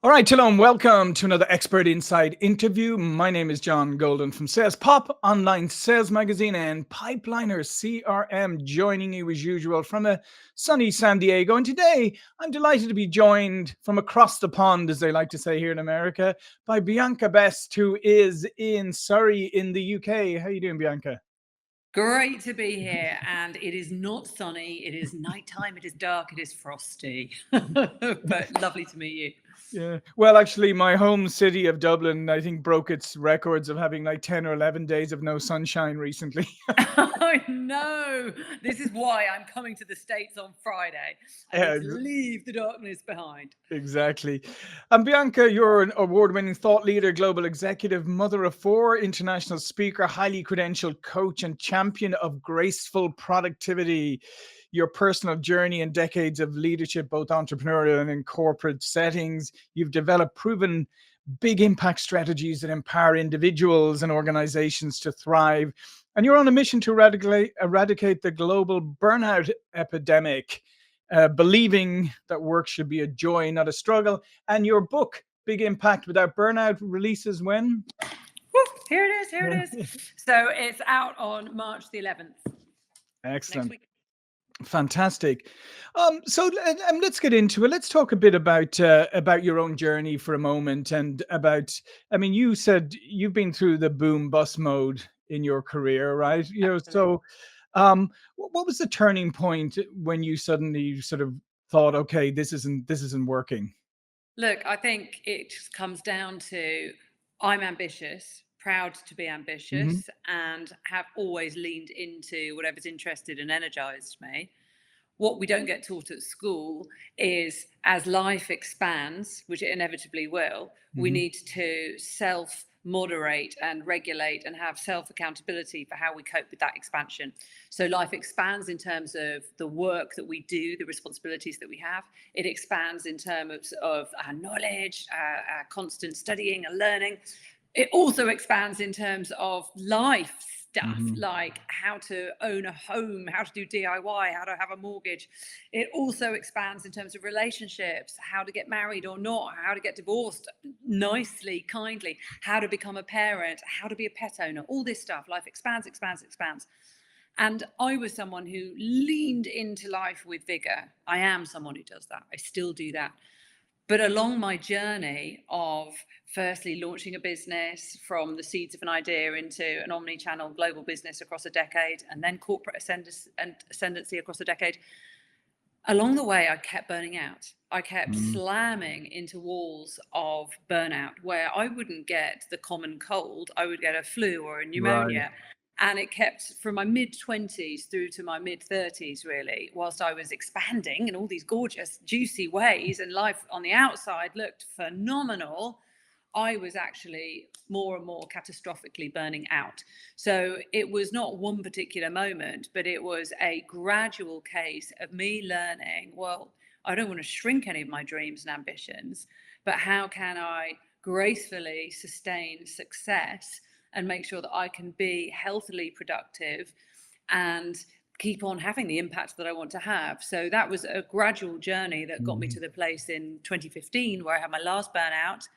All right, Talon, welcome to another Expert Inside interview. My name is John Golden from Sales Pop, online sales magazine, and Pipeliner CRM, joining you as usual from a sunny San Diego. And today, I'm delighted to be joined from across the pond, as they like to say here in America, by Bianca Best, who is in Surrey in the UK. How are you doing, Bianca? Great to be here, and it is not sunny, it is nighttime, it is dark, it is frosty, but lovely to meet you. Yeah. Well, actually, my home city of Dublin, I think, broke its records of having like 10 or 11 days of no sunshine recently. I know, this is why I'm coming to the States on Friday. I Yeah, need to leave the darkness behind. exactly. And Bianca, you're an award-winning thought leader, global executive, mother of four, international speaker, highly credentialed coach, and champion of graceful productivity. Your personal journey and decades of leadership, both entrepreneurial and in corporate settings. You've developed proven big impact strategies that empower individuals and organizations to thrive. And you're on a mission to eradicate the global burnout epidemic, believing that work should be a joy, not a struggle. And your book, Big Impact Without Burnout, releases when? Woo, here it is. So it's out on March the 11th, next Excellent. week. Fantastic. Let's get into it. Let's talk a bit about your own journey for a moment, and about. I mean, you said you've been through the boom bust mode in your career, right? Absolutely. What was the turning point when you suddenly sort of thought, okay, this isn't working? Look, I think it just comes down to I'm ambitious, proud to be Hmm. ambitious, and have always leaned into whatever's interested and energized me. What we don't get taught at school is as life expands, which it inevitably will, we Hmm. need to self moderate and regulate and have self accountability for how we cope with that expansion. So life expands in terms of the work that we do, the responsibilities that we have. It expands in terms of our knowledge, our constant studying and learning. It also expands in terms of life stuff, Hmm. like how to own a home, how to do DIY, how to have a mortgage. It also expands in terms of relationships, how to get married or not, how to get divorced nicely, kindly, how to become a parent, how to be a pet owner, all this stuff. Life expands, expands, expands. And I was someone who leaned into life with vigor. I am someone who does that. I still do that. But along my journey of firstly launching a business from the seeds of an idea into an omni-channel global business across a decade, and then corporate ascendancy across a decade, along the way, I kept burning out. I kept Hmm. slamming into walls of burnout where I wouldn't get the common cold, I would get a flu or a Right. pneumonia. And it kept from my mid 20s through to my mid 30s, really, whilst I was expanding in all these gorgeous, juicy ways, and life on the outside looked phenomenal. I was actually more and more catastrophically burning out. So it was not one particular moment, but it was a gradual case of me learning, well, I don't want to shrink any of my dreams and ambitions, but how can I gracefully sustain success and make sure that I can be healthily productive and keep on having the impact that I want to have. So that was a gradual journey that got me Hmm. to the place in 2015 where I had my last burnout.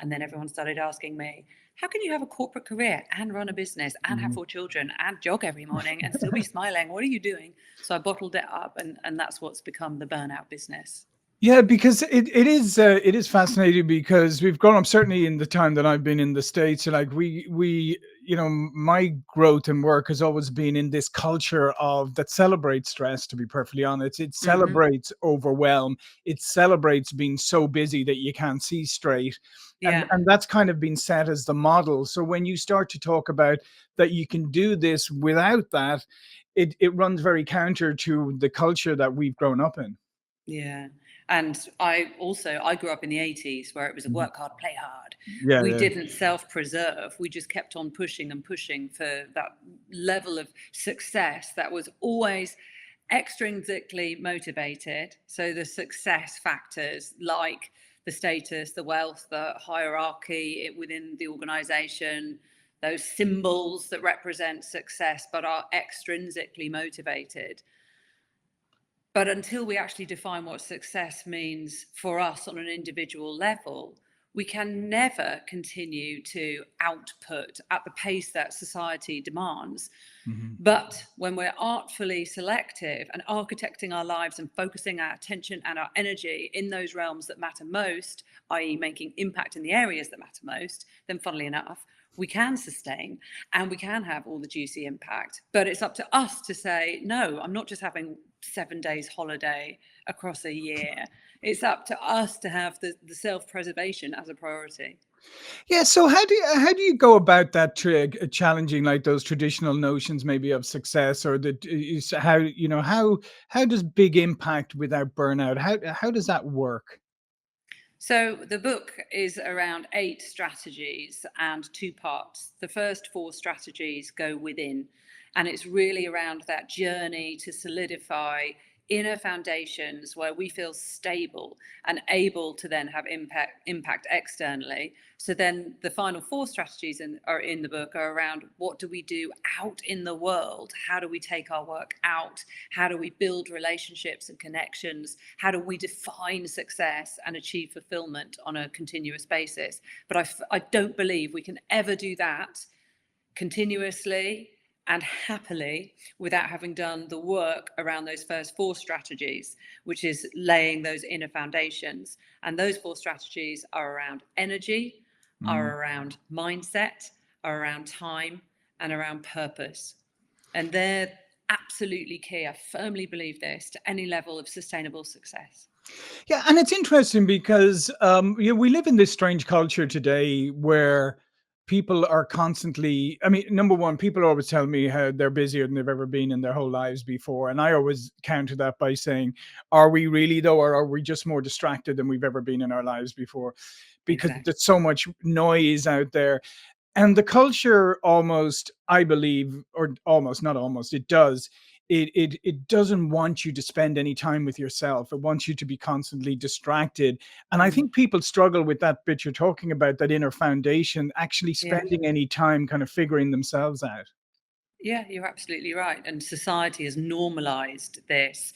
And then everyone started asking me, how can you have a corporate career and run a business and have Hmm. four children and jog every morning and still be smiling? What are you doing? So I bottled it up, and that's what's become the burnout business. Yeah, because it is fascinating because we've grown up, certainly in the time that I've been in the States. Like we my growth and work has always been in this culture of that celebrates stress. To be perfectly honest, it Mm-hmm. celebrates overwhelm. It celebrates being so busy that you can't see straight, and Yeah. and that's kind of been set as the model. So when you start to talk about that you can do this without that, it runs very counter to the culture that we've grown up in. Yeah. And I grew up in the 80s where it was a Mhm. work hard, play hard. Yeah, We yeah. didn't self-preserve. We just kept on pushing and pushing for that level of success that was always extrinsically motivated. So the success factors like the status, the wealth, the hierarchy within the organization, those symbols that represent success but are extrinsically motivated. But until we actually define what success means for us on an individual level, we can never continue to output at the pace that society demands. But when we're artfully selective and architecting our lives and focusing our attention and our energy in those realms that matter most, i.e., making impact in the areas that matter most, then funnily enough, we can sustain and we can have all the juicy impact. But it's up to us to say, no, I'm not just having 7 days holiday across a year. It's up to us to have the self-preservation as a priority. Yeah. So how do you go about that challenging like those traditional notions maybe of success or the is how how does big impact without burnout? How does that work? So the book is around 8 strategies and 2 parts. The first 4 strategies go within, and it's really around that journey to solidify inner foundations where we feel stable and able to then have impact externally. So then the final 4 strategies are in the book are around what do we do out in the world? How do we take our work out? How do we build relationships and connections? How do we define success and achieve fulfillment on a continuous basis? But I don't believe we can ever do that continuously and happily without having done the work around those first 4 strategies, which is laying those inner foundations. And those 4 strategies are around energy, Mm. are around mindset, are around time, and around purpose. And they're absolutely key. I firmly believe this to any level of sustainable success. Yeah, and it's interesting because we live in this strange culture today where people are constantly. I mean, number one, people always tell me how they're busier than they've ever been in their whole lives before, and I always counter that by saying, "Are we really though, or are we just more distracted than we've ever been in our lives before?" Because Exactly. there's so much noise out there. And the culture almost, I believe, or almost, not almost, it does. It doesn't want you to spend any time with yourself. It wants you to be constantly distracted. And I Mm. think people struggle with that bit you're talking about, that inner foundation, actually Yeah. spending any time kind of figuring themselves out. Yeah, you're absolutely right. And society has normalized this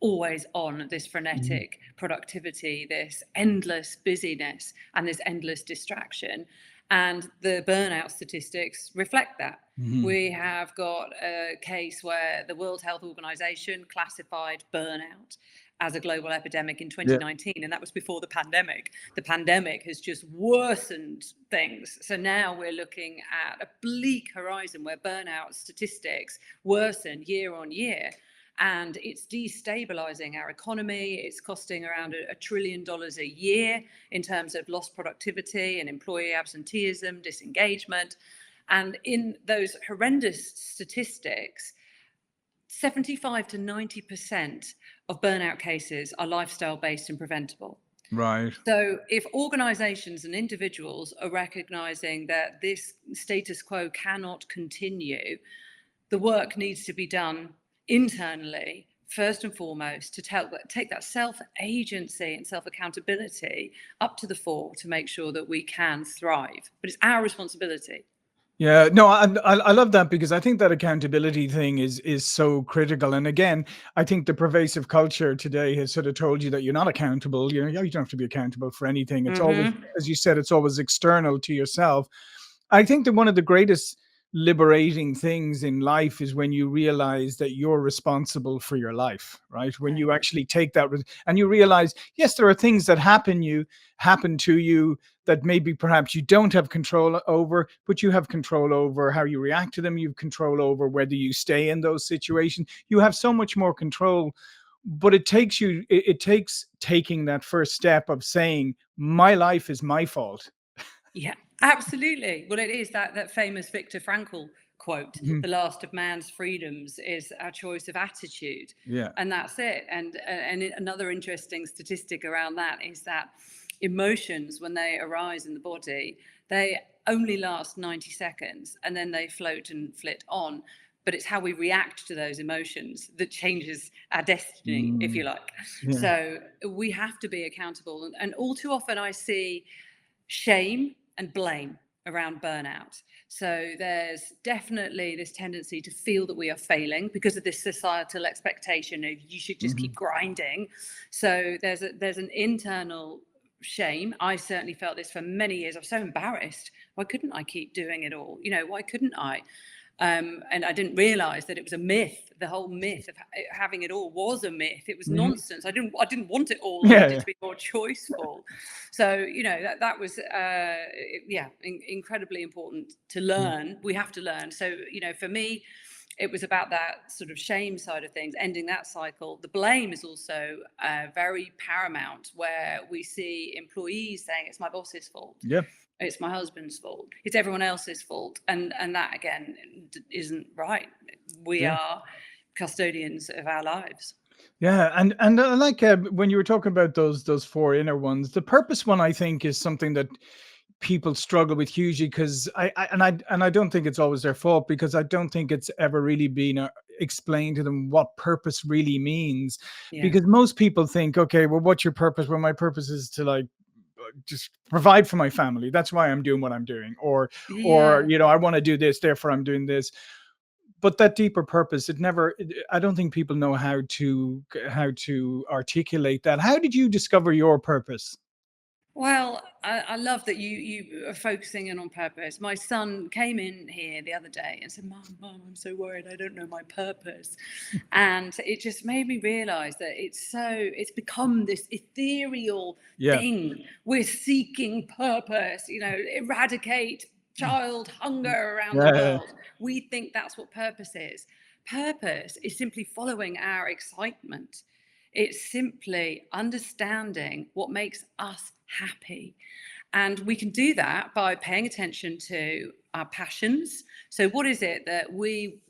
always on, this Mhm. frenetic productivity, this endless busyness, and this endless distraction. And the burnout statistics reflect that. Mhm. We have got a case where the World Health Organization classified burnout as a global epidemic in Yeah. 2019, and that was before the pandemic. The pandemic has just worsened things. So now we're looking at a bleak horizon where burnout statistics worsen year on year. And it's destabilizing our economy. It's costing around $1 trillion a year in terms of lost productivity and employee absenteeism, disengagement. And in those horrendous statistics, 75 to 90% of burnout cases are lifestyle based and preventable. Right. So, if organizations and individuals are recognizing that this status quo cannot continue, the work needs to be done internally, first and foremost, to take that self agency and self accountability up to the fore to make sure that we can thrive. But it's our responsibility. Yeah, no, I love that because I think that accountability thing is so critical. And again, I think the pervasive culture today has sort of told you that you're not accountable. You don't have to be accountable for anything. It's always, Mm-hmm. as you said, it's always external to yourself. I think that one of the greatest liberating things in life is when you realize that you're responsible for your life, right? When I you agree. actually take that and you realize, yes, there are things that happen to you that maybe perhaps you don't have control over, but you have control over how you react to them. You have control over whether you stay in those situations. You have so much more control. But it takes taking that first step of saying, my life is my fault. Yeah, absolutely. Well, it is that famous Viktor Frankl quote: Mhm. "The last of man's freedoms is our choice of attitude," Yeah. and that's it. And another interesting statistic around that is that emotions, when they arise in the body, they only last 90 seconds, and then they float and flit on. But it's how we react to those emotions that changes our destiny, if you Mm. like. Yeah. So we have to be accountable. And all too often, I see shame and blame. around burnout. So there's definitely this tendency to feel that we are failing because of this societal expectation of you should just keep grinding. So there's an internal shame. I certainly felt this for many years. I was so embarrassed. Why couldn't I keep doing it all? Why couldn't I? And I didn't realize that it was a myth. The whole myth of having it all was a myth. It was nonsense. I didn't want it all. I wanted to be more choiceful. So that was incredibly important to learn. We have to learn. So for me, it was about that sort of shame side of things, ending that cycle. The blame is also very paramount, where we see employees saying it's my boss's fault. Yeah. It's my husband's fault. It's everyone else's fault. And that, again, isn't right. We are custodians of our lives. Yeah, and I like when you were talking about those four inner ones. The purpose one, I think, is something that people struggle with hugely, because I don't think it's always their fault, because I don't think it's ever really been explained to them what purpose really means. Because most people think, okay, well, what's your purpose? Well, my purpose is to just provide for my family. That's why I'm doing what I'm doing. Or I want to do this, therefore I'm doing this. But that deeper purpose, I don't think people know how to articulate that. How did you discover your purpose? Well, I love that you are focusing in on purpose. My son came in here the other day and said, Mom, I'm so worried. I don't know my purpose. And it just made me realize that it's become this ethereal thing. We're seeking purpose, eradicate child hunger around the world. We think that's what purpose is. Purpose is simply following our excitement. It's simply understanding what makes us happy. And we can do that by paying attention to our passions. So what is it that we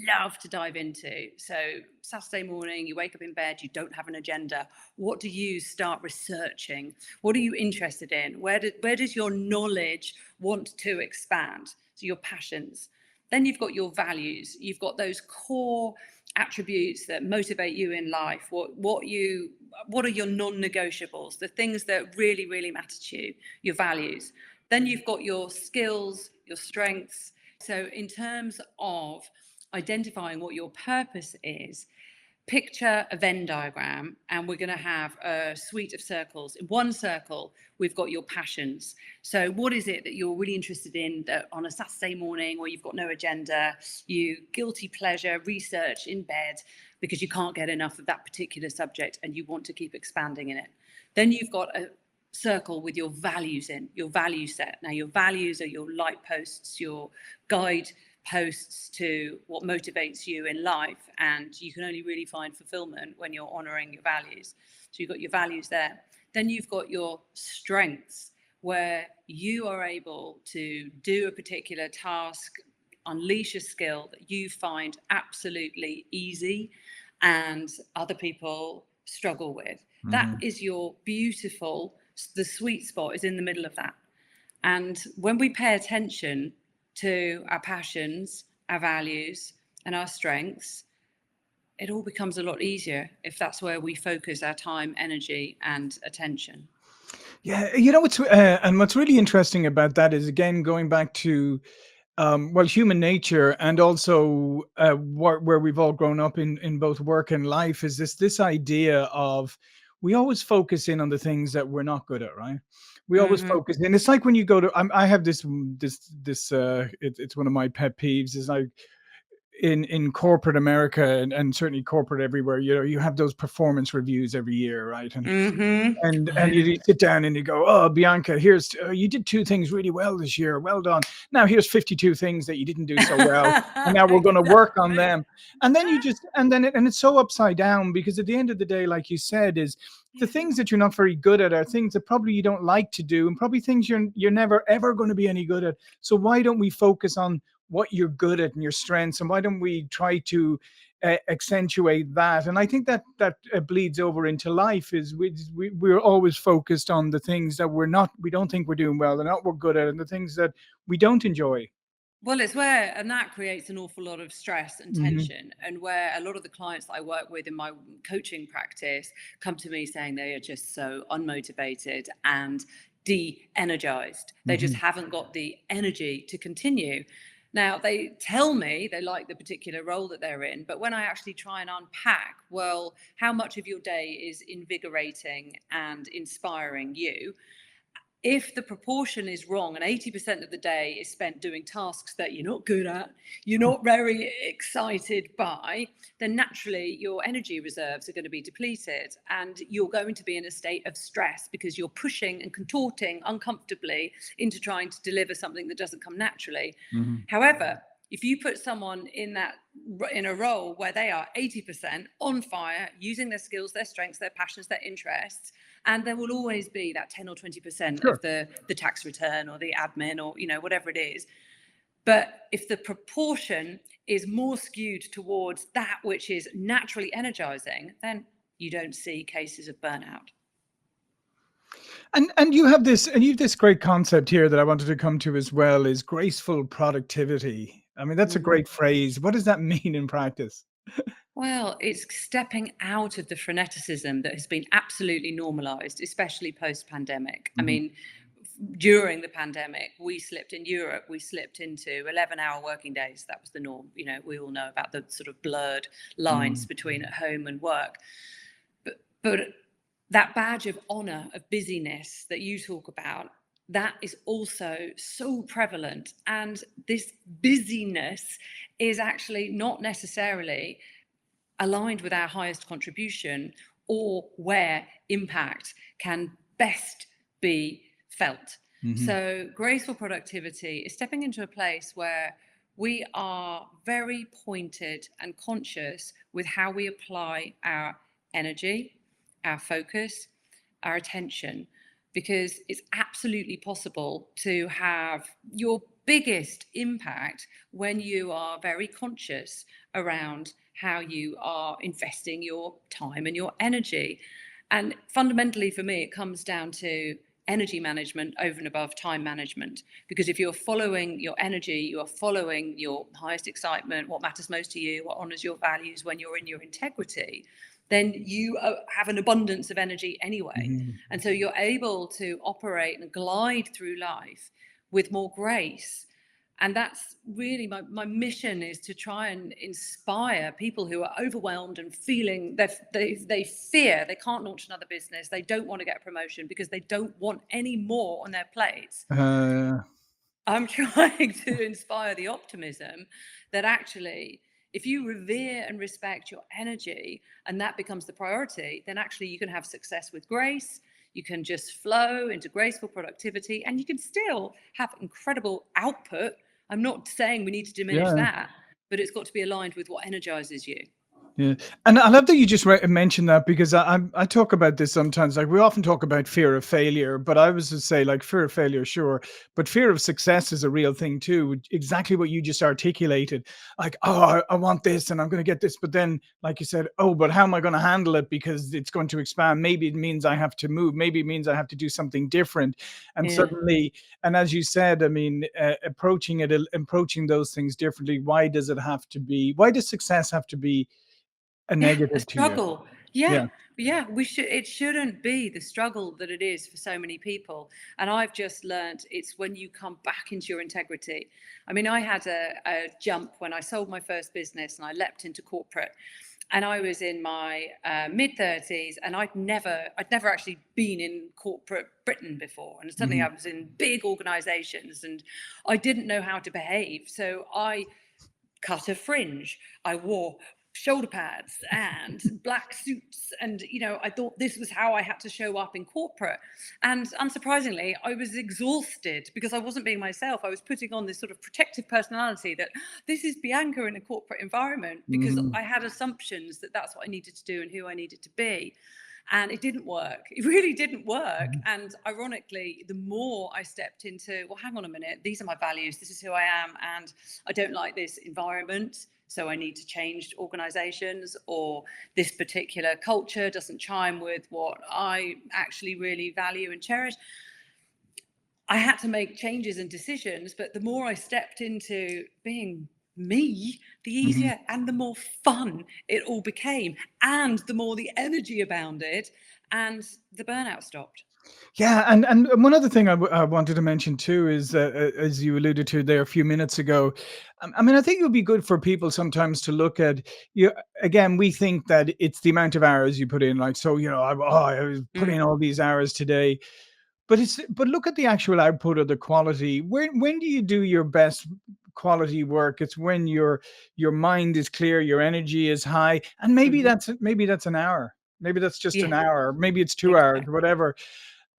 love to dive into? So Saturday morning, you wake up in bed, you don't have an agenda. What do you start researching? What are you interested in? Where does your knowledge want to expand? So your passions. Then you've got your values. You've got those core attributes that motivate you in life. What are your non-negotiables, the things that really, really matter to you, your values. Then you've got your skills, your strengths. So in terms of identifying what your purpose is, picture a Venn diagram, and we're going to have a suite of circles. In one circle, we've got your passions. So what is it that you're really interested in that on a Saturday morning, or you've got no agenda, you guilty pleasure research in bed because you can't get enough of that particular subject and you want to keep expanding in it. Then you've got a circle with your values in, your value set. Now your values are your light posts, your guide posts to what motivates you in life, and you can only really find fulfillment when you're honoring your values. So you've got your values there. Then you've got your strengths, where you are able to do a particular task, unleash a skill that you find absolutely easy and other people struggle with. That is your beautiful, the sweet spot is in the middle of that. And when we pay attention to our passions, our values, and our strengths, it all becomes a lot easier if that's where we focus our time, energy, and attention. Yeah, what's really interesting about that is, again, going back to human nature, and also where we've all grown up in both work and life, is this idea of we always focus in on the things that we're not good at, right? We always focus in. It's like when you go to, I have it's one of my pet peeves, is like in corporate America, and certainly corporate everywhere, you have those performance reviews every year, right? And you sit down and you go, oh, Bianca, here's you did 2 things really well this year. Well done. Now here's 52 things that you didn't do so well, and now we're going to work on them. And then it's so upside down, because at the end of the day, like you said, is the things that you're not very good at are things that probably you don't like to do, and probably things you're never ever going to be any good at. So why don't we focus on what you're good at and your strengths, and why don't we try to accentuate that? And I think that bleeds over into life, is we're always focused on the things that we don't think we're doing well, and not we're good at, and the things that we don't enjoy. Well, and that creates an awful lot of stress and tension. And where a lot of the clients that I work with in my coaching practice come to me saying they are just so unmotivated and de-energized. They just haven't got the energy to continue. Now, they tell me they like the particular role that they're in, but when I actually try and unpack, well, how much of your day is invigorating and inspiring you? If the proportion is wrong and 80% of the day is spent doing tasks that you're not good at, you're not very excited by, then naturally your energy reserves are going to be depleted and you're going to be in a state of stress because you're pushing and contorting uncomfortably into trying to deliver something that doesn't come naturally. However, if you put someone in a role where they are 80% on fire, using their skills, their strengths, their passions, their interests, and there will always be that 10 or 20% of the tax return or the admin or, whatever it is. But if the proportion is more skewed towards that which is naturally energizing, then you don't see cases of burnout. And you have this great concept here that I wanted to come to as well, is graceful productivity. I mean, that's a great phrase. What does that mean in practice? Well, it's stepping out of the freneticism that has been absolutely normalized, especially post-pandemic. I mean, during the pandemic, we slipped into 11-hour working days. That was the norm. We all know about the sort of blurred lines between at home and work. But that badge of honor, of busyness that you talk about, that is also so prevalent. And this busyness is actually not necessarily aligned with our highest contribution or where impact can best be felt. So graceful productivity is stepping into a place where we are very pointed and conscious with how we apply our energy, our focus, our attention, because it's absolutely possible to have your biggest impact when you are very conscious around how you are investing your time and your energy. And fundamentally for me, it comes down to energy management over and above time management. Because if you're following your energy, you are following your highest excitement, what matters most to you, what honors your values, when you're in your integrity, then you have an abundance of energy anyway. And so you're able to operate and glide through life with more grace. And that's really my mission, is to try and inspire people who are overwhelmed and feeling that they fear they can't launch another business. They don't want to get a promotion because they don't want any more on their plates. I'm trying to inspire the optimism that actually, if you revere and respect your energy and that becomes the priority, then actually you can have success with grace. You can just flow into graceful productivity and you can still have incredible output. I'm not saying we need to diminish that, but it's got to be aligned with what energizes you. Yeah, and I love that you just mentioned that, because I talk about this sometimes. Like, we often talk about fear of failure, but I was to say, like, fear of failure, sure, but fear of success is a real thing too. Exactly what you just articulated. Like, oh, I want this and I'm going to get this, but then, like you said, oh, but how am I going to handle it because it's going to expand? Maybe it means I have to move. Maybe it means I have to do something different. And suddenly, and as you said, I mean, approaching those things differently. Why does success have to be a negative the to you? struggle? It shouldn't be the struggle that it is for so many people. And I've just learned it's when you come back into your integrity. I mean, I had a jump when I sold my first business and I leapt into corporate, and I was in my mid-30s, and I'd never actually been in corporate Britain before, and suddenly I was in big organizations and I didn't know how to behave. So I cut a fringe, I wore shoulder pads and black suits, and I thought this was how I had to show up in corporate. And unsurprisingly, I was exhausted because I wasn't being myself. I was putting on this sort of protective personality that this is Bianca in a corporate environment, because I had assumptions that that's what I needed to do and who I needed to be. And it didn't work. It really didn't work. And ironically, the more I stepped into, well, hang on a minute, these are my values, this is who I am, and I don't like this environment, so I need to change organizations, or this particular culture doesn't chime with what I actually really value and cherish. I had to make changes and decisions, but the more I stepped into being me, the easier and the more fun it all became, and the more the energy abounded, and the burnout stopped. Yeah, and one other thing I wanted to mention too is, as you alluded to there a few minutes ago, I mean, I think it would be good for people sometimes to look at you. Again, we think that it's the amount of hours you put in, like, so I was putting in Mm, all these hours today, but look at the actual output of the quality. When do you do your best quality work? It's when your mind is clear, your energy is high, and mhm. maybe that's an hour. Maybe that's just an Yeah, hour. Maybe it's 2 hours, exactly. whatever.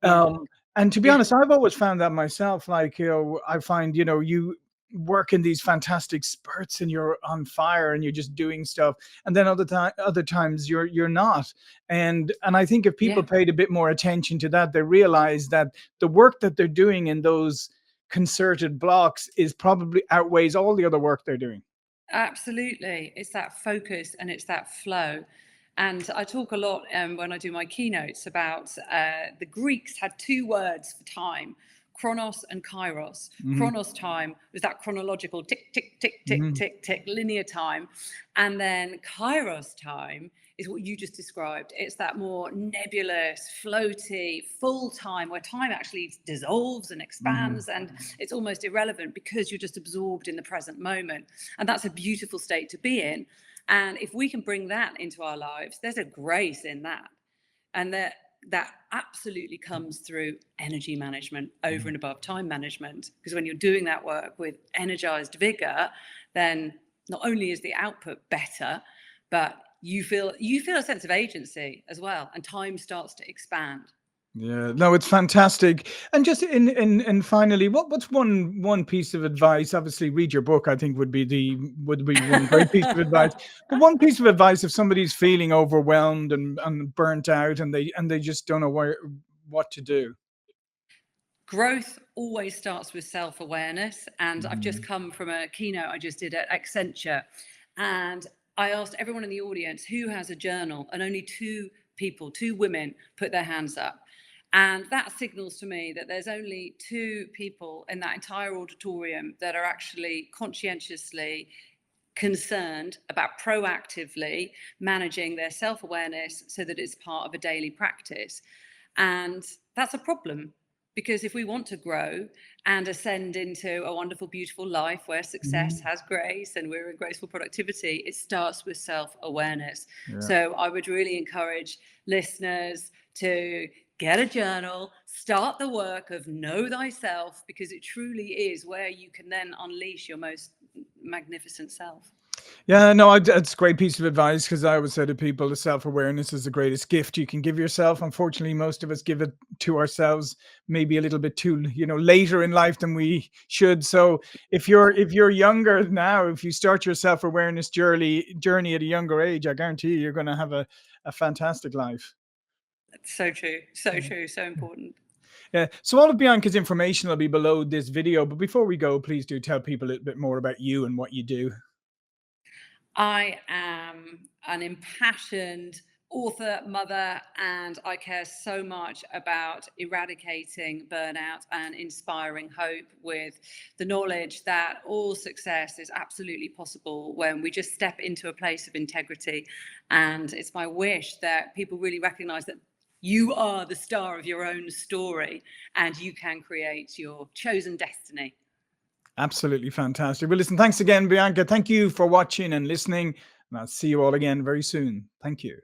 Yeah, And to be yeah, honest, I've always found that myself. Like, I find, you work in these fantastic spurts and you're on fire and you're just doing stuff. And then other times you're not. And I think if people yeah. paid a bit more attention to that, they realize that the work that they're doing in those concerted blocks is probably outweighs all the other work they're doing. Absolutely. It's that focus and it's that flow. And I talk a lot when I do my keynotes about the Greeks had two words for time: Chronos and Kairos. Hmm. Chronos time was that chronological tick, tick, tick, tick, Hmm. tick, tick, linear time. And then Kairos time is what you just described. It's that more nebulous, floaty, full time where time actually dissolves and Hmm. expands and it's almost irrelevant because you're just absorbed in the present moment. And that's a beautiful state to be in. And if we can bring that into our lives, there's a grace in that. And that absolutely comes through energy management over and above time management. Because when you're doing that work with energized vigor, then not only is the output better, but you feel a sense of agency as well, and time starts to expand. Yeah, no, it's fantastic. And just in finally, what's one piece of advice? Obviously, read your book. I think would be one great piece of advice. But one piece of advice, if somebody's feeling overwhelmed and burnt out, and they just don't know what to do. Growth always starts with self awareness. And I've just Mhm. come from a keynote I just did at Accenture. And I asked everyone in the audience who has a journal, and only two people, two women, put their hands up. And that signals to me that there's only two people in that entire auditorium that are actually conscientiously concerned about proactively managing their self awareness so that it's part of a daily practice. And that's a problem because if we want to grow and ascend into a wonderful, beautiful life where success Mhm. has grace and we're in graceful productivity, it starts with self awareness. Yeah. So I would really encourage listeners to get a journal, start the work of know thyself, because it truly is where you can then unleash your most magnificent self. Yeah, no, that's a great piece of advice because I always say to people, the self awareness is the greatest gift you can give yourself. Unfortunately, most of us give it to ourselves maybe a little bit too, later in life than we should. So if you're younger now, if you start your self awareness journey at a younger age, I guarantee you're going to have a fantastic life. That's so true, so true, so important. Yeah. So all of Bianca's information will be below this video. But before we go, please do tell people a little bit more about you and what you do. I am an impassioned author, mother, and I care so much about eradicating burnout and inspiring hope with the knowledge that all success is absolutely possible when we just step into a place of integrity. And it's my wish that people really recognize that you are the star of your own story and you can create your chosen destiny. Absolutely fantastic. Well, listen, thanks again, Bianca. Thank you for watching and listening. And I'll see you all again very soon. Thank you.